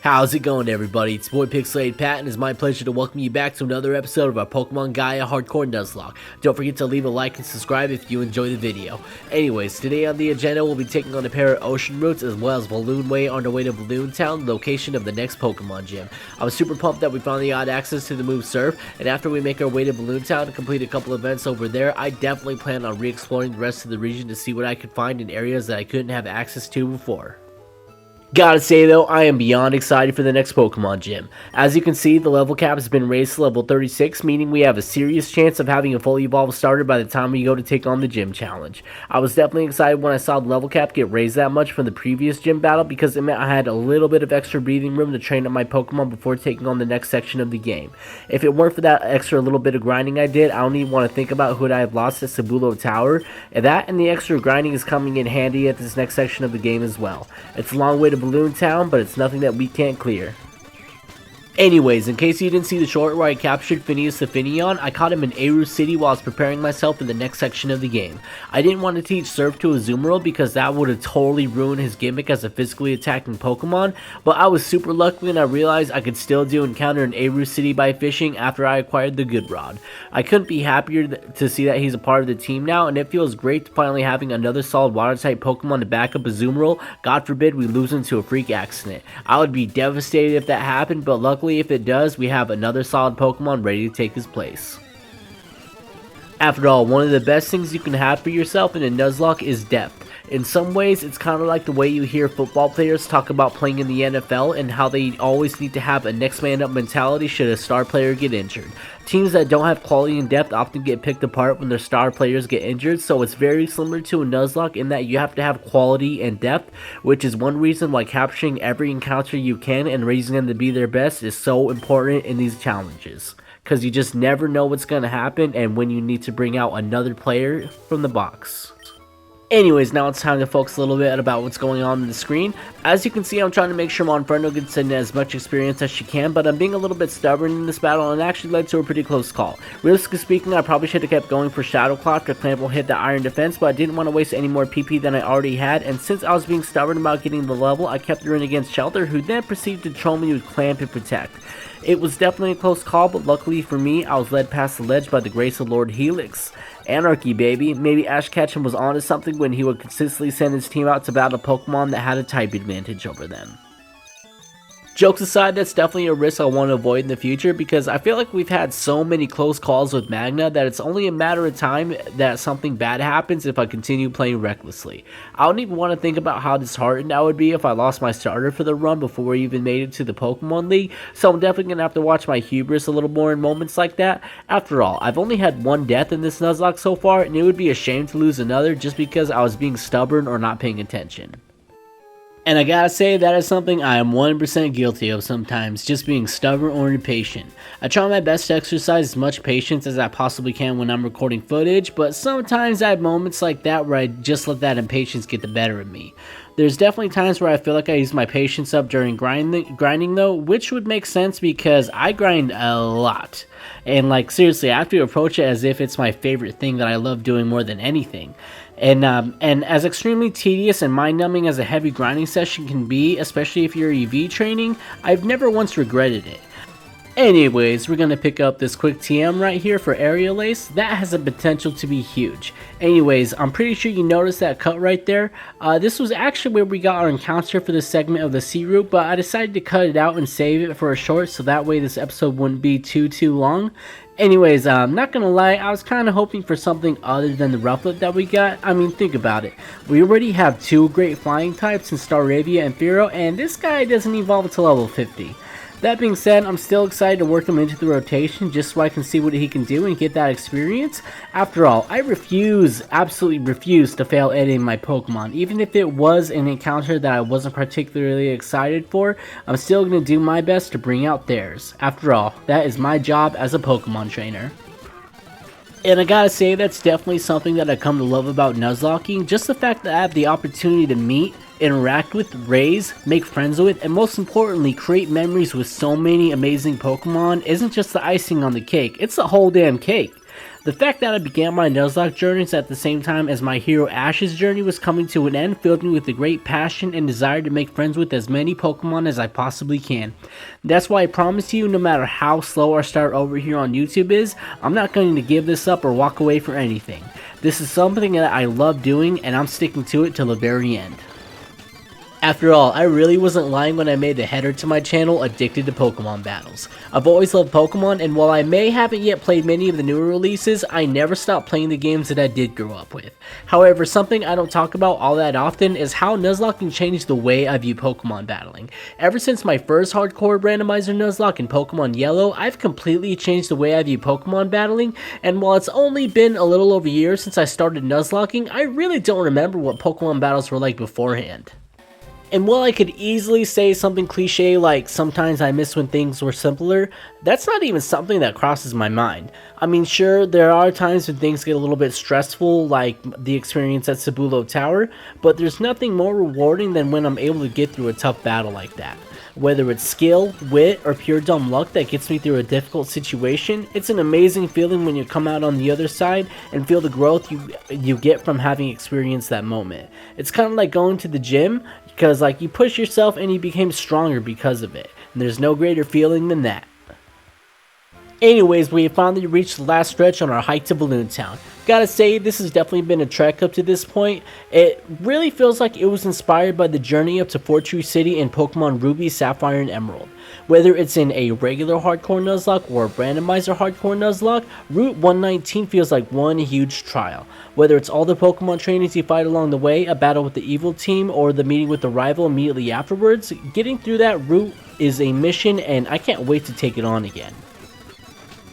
How's it going, everybody? It's boy Pixelated Pat, and it's my pleasure to welcome you back to another episode of our Pokemon Gaia Hardcore Nuzlocke. Don't forget to leave a like and subscribe if you enjoy the video. Anyways, today on the agenda we'll be taking on a pair of ocean routes as well as Balloon Way on our way to Balloon Town, the location of the next Pokemon gym. I was super pumped that we finally got access to the move Surf, and after we make our way to Balloon Town and complete a couple events over there, I definitely plan on re-exploring the rest of the region to see what I could find in areas that I couldn't have access to before. Gotta say though, I am beyond excited for the next Pokemon gym. As you can see, the level cap has been raised to level 36, meaning we have a serious chance of having a fully evolved starter by the time we go to take on the gym challenge. I was definitely excited when I saw the level cap get raised that much from the previous gym battle because it meant I had a little bit of extra breathing room to train up my Pokemon before taking on the next section of the game. If it weren't for that extra little bit of grinding I did, I don't even want to think about who I have lost at Cebulo Tower, and that and the extra grinding is coming in handy at this next section of the game as well. It's a long way to Balloon Town, but it's nothing that we can't clear. Anyways, in case you didn't see the short where I captured Phineas the Finneon, I caught him in Eru City while I was preparing myself for the next section of the game. I didn't want to teach Surf to Azumarill because that would have totally ruined his gimmick as a physically attacking Pokemon, but I was super lucky when I realized I could still do encounter in Eru City by fishing after I acquired the Good Rod. I couldn't be happier to see that he's a part of the team now, and it feels great finally having another solid water-type Pokemon to back up Azumarill. God forbid we lose him to a freak accident. I would be devastated if that happened, but luckily if it does, we have another solid Pokemon ready to take his place. After all, one of the best things you can have for yourself in a Nuzlocke is depth. In some ways, it's kind of like the way you hear football players talk about playing in the NFL and how they always need to have a next man up mentality should a star player get injured. Teams that don't have quality and depth often get picked apart when their star players get injured, so it's very similar to a Nuzlocke in that you have to have quality and depth, which is one reason why capturing every encounter you can and raising them to be their best is so important in these challenges. Because you just never know what's going to happen and when you need to bring out another player from the box. Anyways, now it's time to focus a little bit about what's going on the screen. As you can see, I'm trying to make sure Monferno gets in as much experience as she can, but I'm being a little bit stubborn in this battle and it actually led to a pretty close call. Realistically speaking, I probably should have kept going for Shadow Claw after Clamp will hit the Iron Defense, but I didn't want to waste any more PP than I already had, and since I was being stubborn about getting the level, I kept her in against Shelter, who then proceeded to troll me with Clamp and Protect. It was definitely a close call, but luckily for me, I was led past the ledge by the grace of Lord Helix. Anarchy, baby. Maybe Ash Ketchum was onto something when he would consistently send his team out to battle Pokemon that had a type advantage over them. Jokes aside, that's definitely a risk I want to avoid in the future because I feel like we've had so many close calls with Magna that it's only a matter of time that something bad happens if I continue playing recklessly. I don't even want to think about how disheartened I would be if I lost my starter for the run before we even made it to the Pokemon League, so I'm definitely going to have to watch my hubris a little more in moments like that. After all, I've only had one death in this Nuzlocke so far, and it would be a shame to lose another just because I was being stubborn or not paying attention. And I gotta say, that is something I am 100% guilty of sometimes, just being stubborn or impatient. I try my best to exercise as much patience as I possibly can when I'm recording footage, but sometimes I have moments like that where I just let that impatience get the better of me. There's definitely times where I feel like I use my patience up during grinding though, which would make sense because I grind a lot. And like seriously, I have to approach it as if it's my favorite thing that I love doing more than anything. And as extremely tedious and mind-numbing as a heavy grinding session can be, especially if you're EV training, I've never once regretted it. Anyways, we're going to pick up this quick TM right here for Aerial Ace. That has a potential to be huge. Anyways, I'm pretty sure you noticed that cut right there. This was actually where we got our encounter for this segment of the sea route, but I decided to cut it out and save it for a short so that way this episode wouldn't be too long. Anyways, I'm not gonna lie, I was kind of hoping for something other than the Rufflet that we got. I mean, think about it. We already have two great flying types in Staravia and Fearow, and this guy doesn't evolve until level 50. That being said, I'm still excited to work him into the rotation just so I can see what he can do and get that experience. After all, I absolutely refuse to fail editing my Pokemon. Even if it was an encounter that I wasn't particularly excited for, I'm still going to do my best to bring out theirs. After all, that is my job as a Pokemon trainer. And I gotta say, that's definitely something that I come to love about Nuzlocking, just the fact that I have the opportunity to meet, interact with, raise, make friends with, and most importantly, create memories with so many amazing Pokemon isn't just the icing on the cake, it's the whole damn cake. The fact that I began my Nuzlocke journeys at the same time as my hero Ash's journey was coming to an end filled me with a great passion and desire to make friends with as many Pokemon as I possibly can. That's why I promise you, no matter how slow our start over here on YouTube is, I'm not going to give this up or walk away for anything. This is something that I love doing, and I'm sticking to it till the very end. After all, I really wasn't lying when I made the header to my channel, Addicted to Pokemon Battles. I've always loved Pokemon, and while I haven't yet played many of the newer releases, I never stopped playing the games that I did grow up with. However, something I don't talk about all that often is how Nuzlocke changed the way I view Pokemon battling. Ever since my first hardcore randomizer Nuzlocke in Pokemon Yellow, I've completely changed the way I view Pokemon battling, and while it's only been a little over a year since I started Nuzlocking, I really don't remember what Pokemon battles were like beforehand. And while I could easily say something cliche like sometimes I miss when things were simpler, that's not even something that crosses my mind. I mean, sure, there are times when things get a little bit stressful, like the experience at Cebulo Tower, but there's nothing more rewarding than when I'm able to get through a tough battle like that. Whether it's skill, wit, or pure dumb luck that gets me through a difficult situation, it's an amazing feeling when you come out on the other side and feel the growth you get from having experienced that moment. It's kind of like going to the gym, because you push yourself and you became stronger because of it. And there's no greater feeling than that. Anyways, we have finally reached the last stretch on our hike to Balloon Town. Gotta say, this has definitely been a trek up to this point. It really feels like it was inspired by the journey up to Fortree City in Pokemon Ruby, Sapphire, and Emerald. Whether it's in a regular hardcore Nuzlocke or a randomizer hardcore Nuzlocke, Route 119 feels like one huge trial. Whether it's all the Pokemon trainers you fight along the way, a battle with the evil team, or the meeting with the rival immediately afterwards, getting through that route is a mission and I can't wait to take it on again.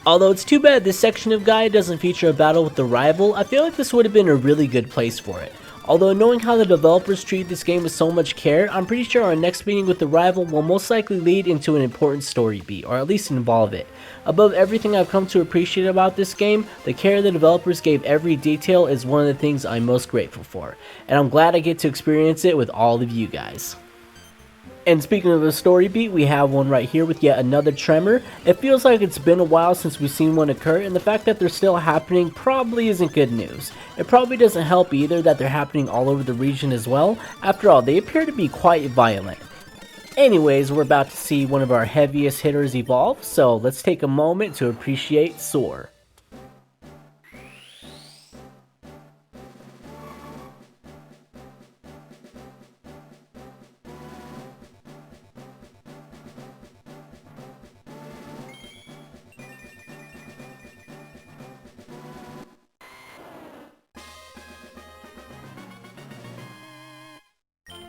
Although it's too bad this section of Gaia doesn't feature a battle with the rival, I feel like this would have been a really good place for it. Although knowing how the developers treat this game with so much care, I'm pretty sure our next meeting with the rival will most likely lead into an important story beat, or at least involve it. Above everything I've come to appreciate about this game, the care the developers gave every detail is one of the things I'm most grateful for, and I'm glad I get to experience it with all of you guys. And speaking of a story beat, we have one right here with yet another Tremor. It feels like it's been a while since we've seen one occur, and the fact that they're still happening probably isn't good news. It probably doesn't help either that they're happening all over the region as well. After all, they appear to be quite violent. Anyways, we're about to see one of our heaviest hitters evolve, so let's take a moment to appreciate Soar.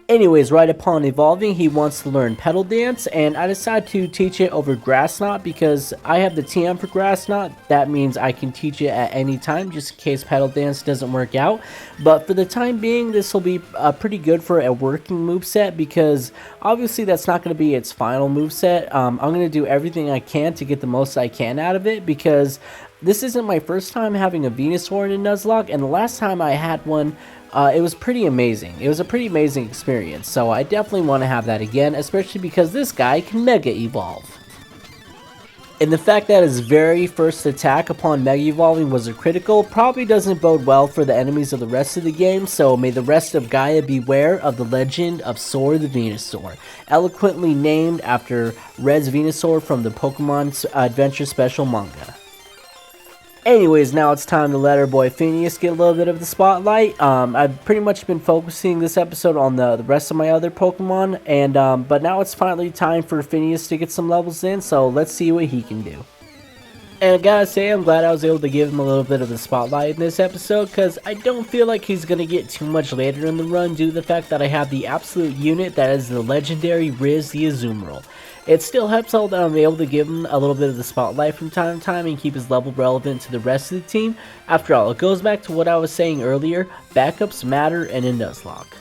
Anyways, right upon evolving, he wants to learn Petal Dance, and I decided to teach it over Grass Knot because I have the TM for Grass Knot. That means I can teach it at any time, just in case Petal Dance doesn't work out. But for the time being, this will be pretty good for a working moveset because obviously that's not going to be its final moveset. I'm going to do everything I can to get the most I can out of it because this isn't my first time having a Venusaur in a Nuzlocke, and the last time I had one, it was pretty amazing. It was a pretty amazing experience, so I definitely want to have that again, especially because this guy can Mega Evolve. And the fact that his very first attack upon Mega Evolving was a critical probably doesn't bode well for the enemies of the rest of the game, so may the rest of Gaia beware of the legend of Soar the Venusaur, eloquently named after Red's Venusaur from the Pokemon Adventure Special manga. Anyways, now it's time to let our boy Phineas get a little bit of the spotlight. I've pretty much been focusing this episode on the rest of my other Pokemon, and but now it's finally time for Phineas to get some levels in, so let's see what he can do. And I gotta say, I'm glad I was able to give him a little bit of the spotlight in this episode, because I don't feel like he's gonna get too much later in the run due to the fact that I have the absolute unit that is the legendary Riz the Azumarill. It still helps out that I'm able to give him a little bit of the spotlight from time to time and keep his level relevant to the rest of the team. After all, it goes back to what I was saying earlier, backups matter in a Nuzlocke.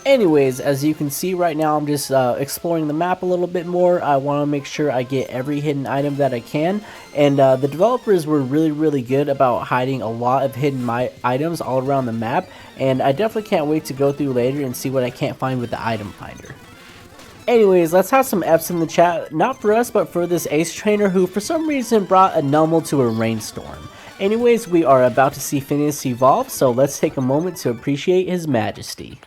Anyways, as you can see right now, I'm just exploring the map a little bit more. I want to make sure I get every hidden item that I can, and the developers were really good about hiding a lot of hidden items all around the map, and I definitely can't wait to go through later and see what I can't find with the item finder. Anyways, let's have some F's in the chat, not for us, but for this ace trainer who for some reason brought a Numel to a rainstorm. Anyways, we are about to see Phineas evolve, so let's take a moment to appreciate his majesty.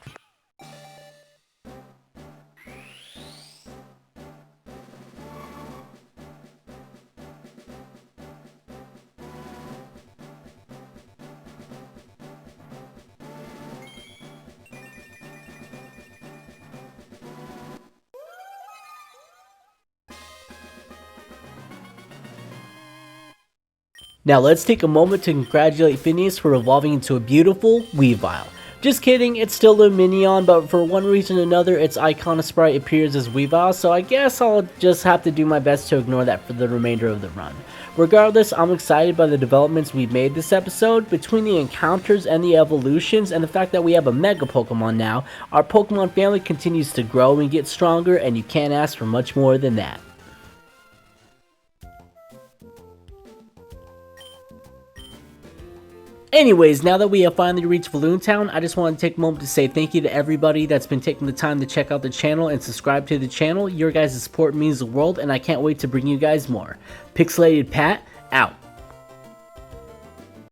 Now let's take a moment to congratulate Phineas for evolving into a beautiful Weavile. Just kidding, it's still a Minion, but for one reason or another its icon sprite appears as Weavile, so I guess I'll just have to do my best to ignore that for the remainder of the run. Regardless, I'm excited by the developments we've made this episode. Between the encounters and the evolutions and the fact that we have a Mega Pokemon now, our Pokemon family continues to grow and get stronger, and you can't ask for much more than that. Anyways, now that we have finally reached Balloon Town, I just want to take a moment to say thank you to everybody that's been taking the time to check out the channel and subscribe to the channel. Your guys' support means the world, and I can't wait to bring you guys more. Pixelated Pat, out.